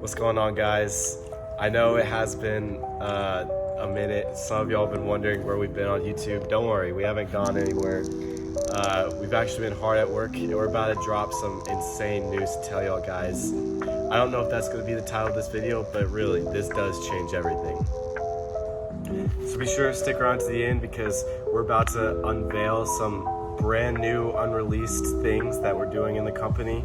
What's going on, guys? I know it has been a minute. Some of y'all have been wondering where we've been on YouTube. Don't worry, we haven't gone anywhere. We've actually been hard at work, and we're about to drop some insane news to tell y'all guys. I don't know if that's going to be the title of this video, but really, this does change everything. So be sure to stick around to the end because we're about to unveil some brand new unreleased things that we're doing in the company.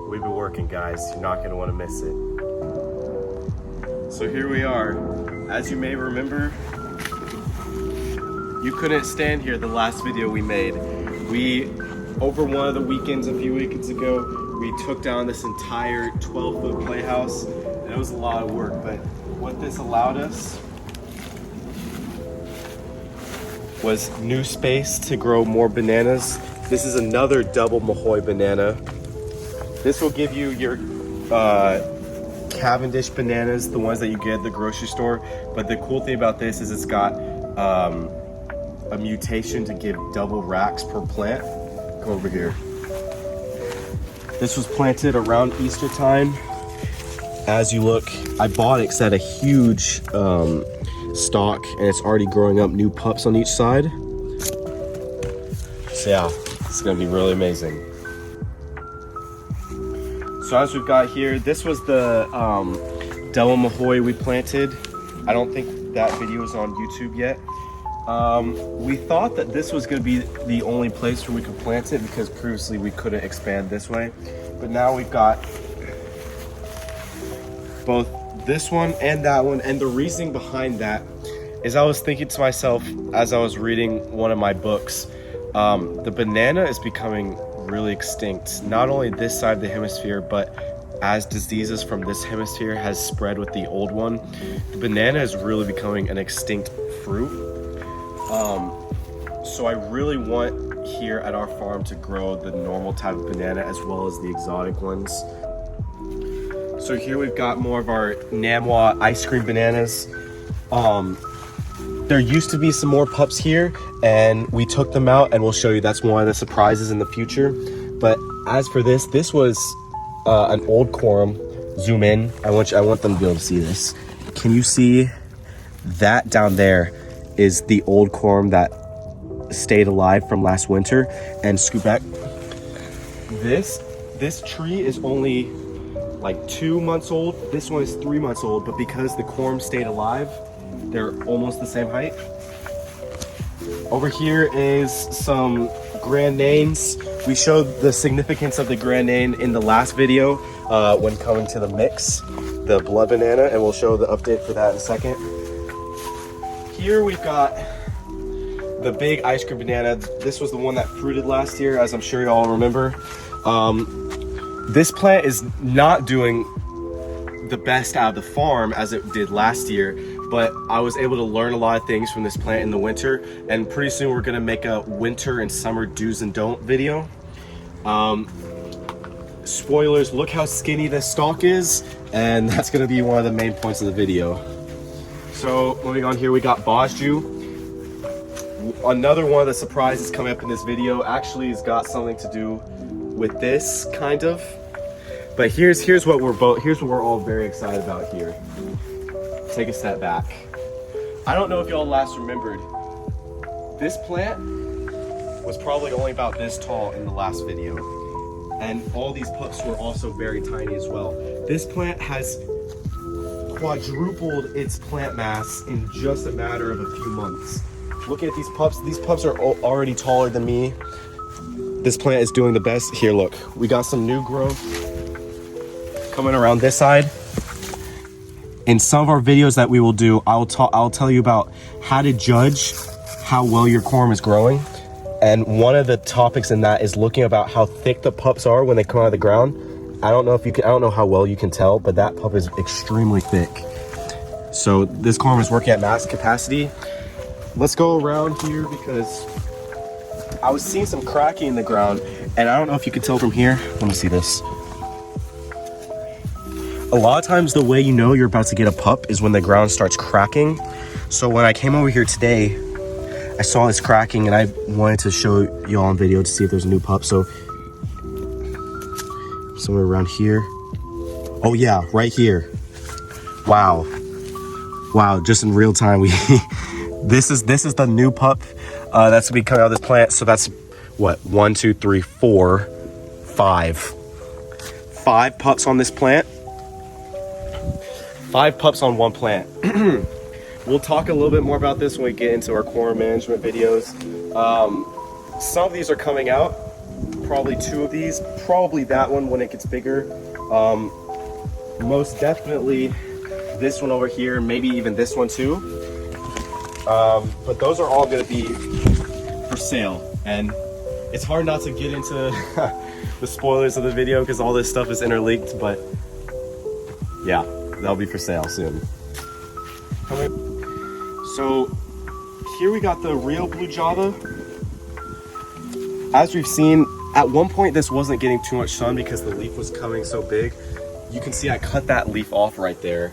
We've been working, guys. You're not gonna wanna miss it. So here we are. As you may remember, you couldn't stand here the last video we made. Over one of the weekends a few weekends ago, we took down this entire 12-foot playhouse, and it was a lot of work, but what this allowed us was new space to grow more bananas. This is another double Mahoy banana. This will give you your Cavendish bananas, the ones that you get at the grocery store. But the cool thing about this is it's got a mutation to give double racks per plant. Come over here. This was planted around Easter time. As you look, I bought it because it had a huge stalk, and it's already growing up new pups on each side. So yeah, it's gonna be really amazing. So as we've got here, this was the Double Mahoy we planted. I don't think that video is on YouTube yet. We thought that this was gonna be the only place where we could plant it because previously we couldn't expand this way. But now we've got both this one and that one, and the reasoning behind that is I was thinking to myself as I was reading one of my books, the banana is becoming really extinct, not only this side of the hemisphere, but as diseases from this hemisphere has spread with the old one, the banana is really becoming an extinct fruit. So I really want here at our farm to grow the normal type of banana as well as the exotic ones. So here we've got more of our Namwa ice cream bananas. There used to be some more pups here, and we took them out, and we'll show you. That's one of the surprises in the future. But as for this was an old quorum. Zoom in. I want them to be able to see this. Can you see that down there is the old quorum that stayed alive from last winter? And scoop back. This tree is only like 2 months old. This one is 3 months old, but because the quorum stayed alive, they're almost the same height. Over here is some Grandanes. We showed the significance of the Grandane in the last video when coming to the mix, the blood banana, and we'll show the update for that in a second. Here we've got the big ice cream banana. This was the one that fruited last year, as I'm sure you all remember. This plant is not doing the best out of the farm as it did last year, but I was able to learn a lot of things from this plant in the winter, and pretty soon we're gonna make a winter and summer do's and don't video. Spoilers, look how skinny this stalk is, and that's gonna be one of the main points of the video. So moving on here, we got Bosju. Another one of the surprises coming up in this video actually has got something to do with this, kind of. But here's what we're all very excited about here. Take a step back. I don't know if y'all last remembered, this plant was probably only about this tall in the last video. And all these pups were also very tiny as well. This plant has quadrupled its plant mass in just a matter of a few months. Looking at these pups. These pups are already taller than me. This plant is doing the best. Here, look, we got some new growth coming around this side. In some of our videos that we will do, I'll tell you about how to judge how well your quorum is growing. And one of the topics in that is looking about how thick the pups are when they come out of the ground. I don't know how well you can tell, but that pup is extremely thick. So this quorum is working at max capacity. Let's go around here because I was seeing some cracking in the ground, and I don't know if you can tell from here. Let me see this. A lot of times the way you know you're about to get a pup is when the ground starts cracking. So when I came over here today, I saw this cracking, and I wanted to show you all on video to see if there's a new pup. So somewhere around here, Oh yeah, right here. Wow. Wow, just in real time, this is the new pup that's gonna be coming out of this plant. So that's what, 1, 2, 3, 4, 5. 5 pups on this plant. 5 pups on one plant. We'll talk a little bit more about this when we get into our quorum management videos. Some of these are coming out, probably 2 of these, probably that one when it gets bigger. Most definitely this one over here, maybe even this one too. But those are all gonna be for sale. And it's hard not to get into the spoilers of the video because all this stuff is interlinked, but yeah, they'll be for sale soon. So here we got the real blue java. As we've seen, at one point this wasn't getting too much sun because the leaf was coming so big. You can see I cut that leaf off right there.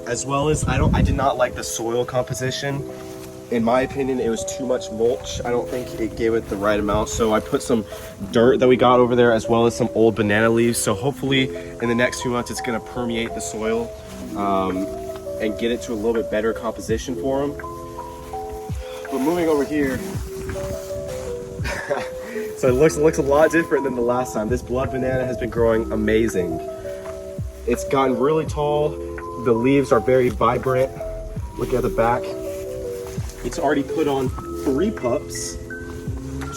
As well as I did not like the soil composition. In my opinion, it was too much mulch. I don't think it gave it the right amount. So I put some dirt that we got over there as well as some old banana leaves. So hopefully in the next few months, it's gonna permeate the soil and get it to a little bit better composition for them. But moving over here, so it looks a lot different than the last time. This blood banana has been growing amazing. It's gotten really tall. The leaves are very vibrant. Look at the back. It's already put on 3 pups,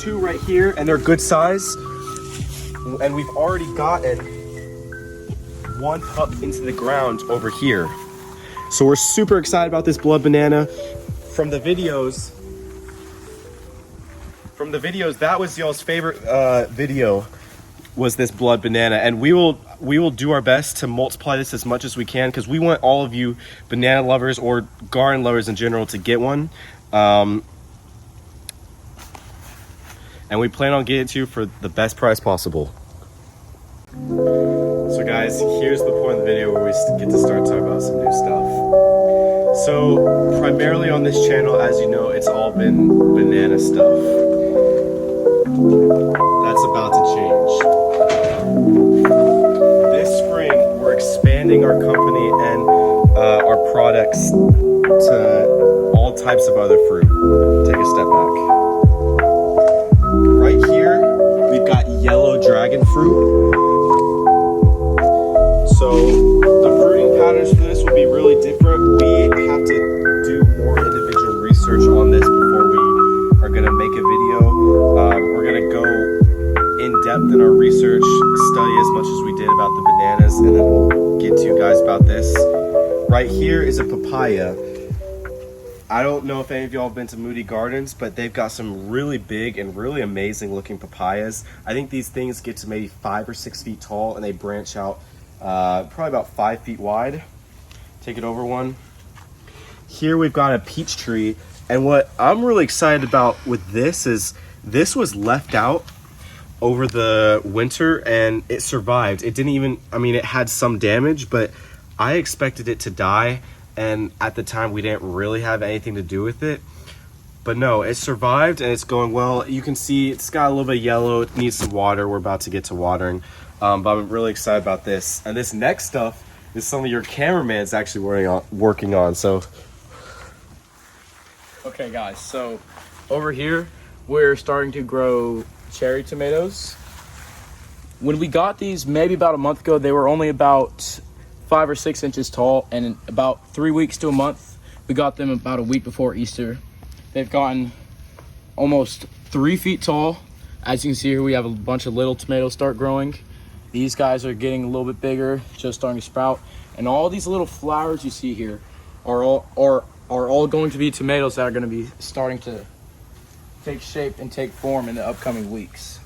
2 right here, and they're good size. And we've already gotten 1 pup into the ground over here. So we're super excited about this blood banana. From the videos, that was y'all's favorite video, was this blood banana. And we will do our best to multiply this as much as we can because we want all of you banana lovers or garden lovers in general to get one. And we plan on getting it to you for the best price possible. So guys, here's the point of the video where we get to start talking about some new stuff. So primarily on this channel, as you know, it's all been banana stuff. That's about to change. This spring, we're expanding our company and our products to all types of other fruit. Take a step back. Right here, we've got yellow dragon fruit. So the fruiting patterns for this will be really different. We have to do more individual research on this before we are gonna make a video. We're gonna go in depth in our research, study as much as we did about the bananas, and then we'll get to you guys about this. Right here is a papaya. I don't know if any of y'all have been to Moody Gardens, but they've got some really big and really amazing looking papayas. I think these things get to maybe 5 or 6 feet tall and they branch out probably about 5 feet wide. Take it over one. Here we've got a peach tree, and what I'm really excited about with this is this was left out over the winter and it survived. It didn't even, I mean, it had some damage, but I expected it to die, and at the time we didn't really have anything to do with it. But no, it survived and it's going well. You can see it's got a little bit of yellow, it needs some water. We're about to get to watering. But I'm really excited about this. And this next stuff is something your cameraman's actually working on. So, okay guys, so over here we're starting to grow cherry tomatoes. When we got these maybe about a month ago, they were only about 5 or 6 inches tall, and in about 3 weeks to a month, we got them about a week before Easter. They've gotten almost 3 feet tall. As you can see here, we have a bunch of little tomatoes start growing. These guys are getting a little bit bigger, just starting to sprout. And all these little flowers you see here are all going to be tomatoes that are going to be starting to take shape and take form in the upcoming weeks.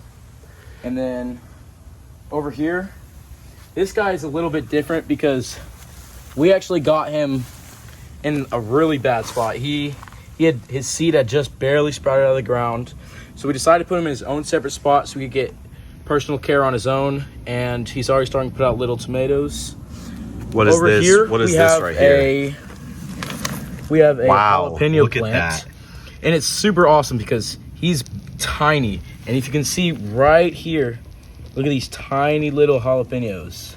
And then over here, this guy is a little bit different because we actually got him in a really bad spot. His seed had just barely sprouted out of the ground. So we decided to put him in his own separate spot so we could get personal care on his own, and he's already starting to put out little tomatoes. What is this? Here, what is this right here? We have a wow, jalapeno look plant. at that. And it's super awesome because he's tiny. And if you can see right here, look at these tiny little jalapenos.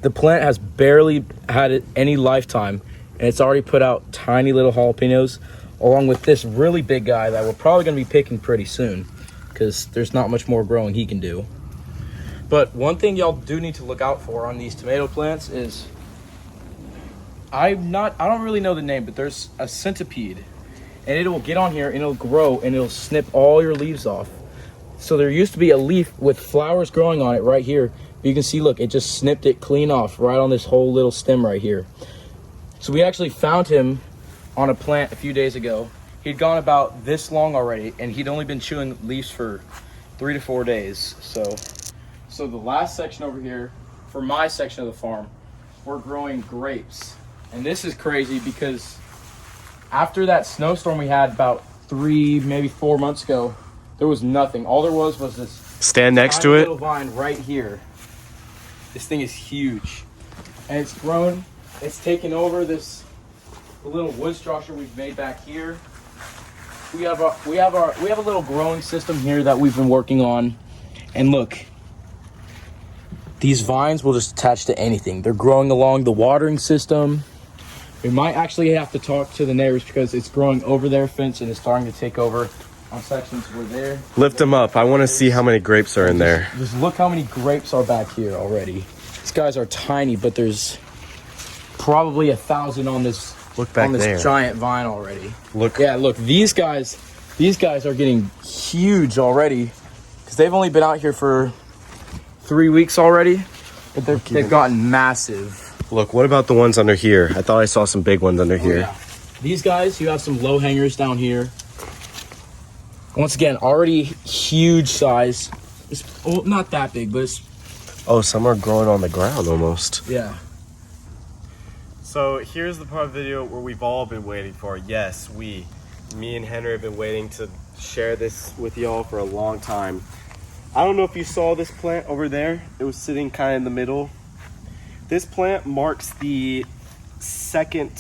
The plant has barely had any lifetime, and it's already put out tiny little jalapenos, along with this really big guy that we're probably going to be picking pretty soon, because there's not much more growing he can do. But one thing y'all do need to look out for on these tomato plants is, I don't really know the name, but there's a centipede, and it will get on here and it'll grow and it'll snip all your leaves off. So there used to be a leaf with flowers growing on it right here. You can see, look, it just snipped it clean off right on this whole little stem right here. So we actually found him on a plant a few days ago. He'd gone about this long already, and he'd only been chewing leaves for 3 to 4 days. So the last section over here, for my section of the farm, we're growing grapes. And this is crazy because after that snowstorm we had about 3, maybe 4 months ago, there was nothing. All there was this Stand next to it. little vine right here. This thing is huge, and it's grown. It's taken over the little wood structure we've made back here. We have a little growing system here that we've been working on, and look, these vines will just attach to anything. They're growing along the watering system. We might actually have to talk to the neighbors because it's growing over their fence and it's starting to take over on sections where they're... Lift them up. I want to see how many grapes are in there. Just look how many grapes are back here already. These guys are tiny, but there's probably 1,000 on this. Look back on this there. Giant vine already. Look. Yeah, look, these guys are getting huge already because they've only been out here for 3 weeks already, but they've gotten massive. Look, what about the ones under here? I thought I saw some big ones under here. Yeah. These guys, you have some low hangers down here. Once again, already huge size. It's not that big, but it's... Oh, some are growing on the ground almost. Yeah. So here's the part of the video where we've all been waiting for. Yes, me and Henry have been waiting to share this with y'all for a long time. I don't know if you saw this plant over there. It was sitting kind of in the middle. This plant marks the second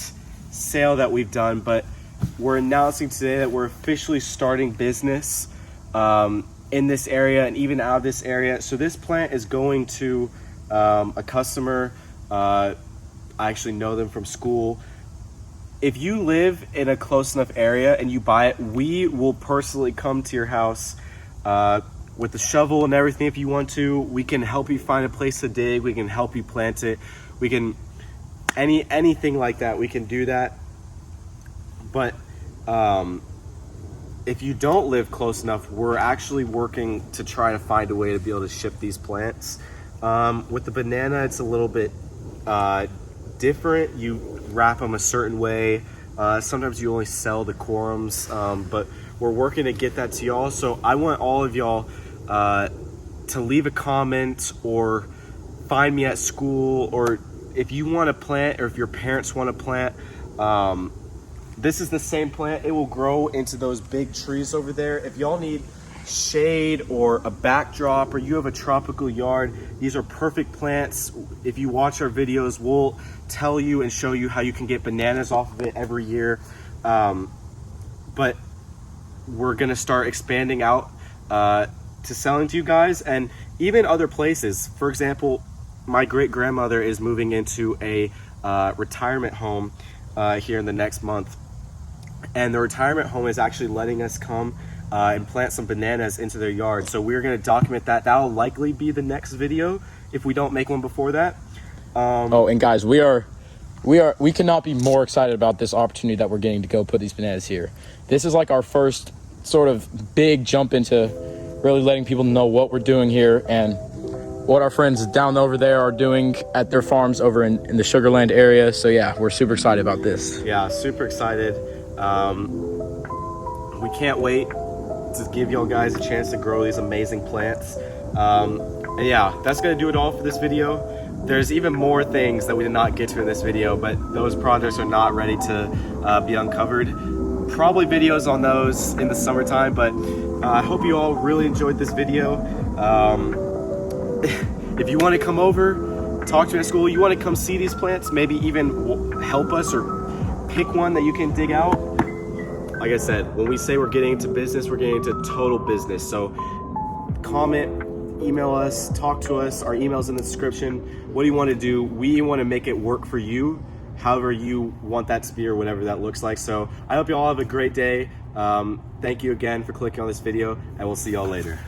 sale that we've done, but we're announcing today that we're officially starting business in this area and even out of this area. So this plant is going to a customer. I actually know them from school. If you live in a close enough area and you buy it, we will personally come to your house with the shovel and everything. If you want to, we can help you find a place to dig. We can help you plant it. We can anything like that. We can do that. But if you don't live close enough, we're actually working to try to find a way to be able to ship these plants. With the banana, it's a little bit different. You wrap them a certain way. Sometimes you only sell the corums, but we're working to get that to y'all. So I want all of y'all to leave a comment or find me at school, or if you want to plant or if your parents want to plant. This is the same plant. It will grow into those big trees over there. If y'all need shade or a backdrop, or you have a tropical yard, these are perfect plants. If you watch our videos, we'll tell you and show you how you can get bananas off of it every year. But we're gonna start expanding out to selling to you guys and even other places. For example, my great grandmother is moving into a retirement home here in the next month, and the retirement home is actually letting us come and plant some bananas into their yard. So we're going to document that. That'll likely be the next video if we don't make one before that. Oh, and guys, we cannot be more excited about this opportunity that we're getting to go put these bananas here. This is like our first sort of big jump into really letting people know what we're doing here and what our friends down over there are doing at their farms over in the Sugar Land area. So yeah, we're super excited about this. Yeah, super excited. We can't wait to give y'all guys a chance to grow these amazing plants. And yeah, that's gonna do it all for this video. There's even more things that we did not get to in this video, but those projects are not ready to be uncovered. Probably videos on those in the summertime, but I hope you all really enjoyed this video. If you want to come over, talk to me at school, you want to come see these plants, maybe even help us or pick one that you can dig out. Like I said, when we say we're getting into business, we're getting into total business. So comment email us, talk to us. Our email's in the description. What do you want to do? We want to make it work for you, however you want that to be or whatever that looks like. So I hope you all have a great day. Thank you again for clicking on this video, and we'll see y'all later.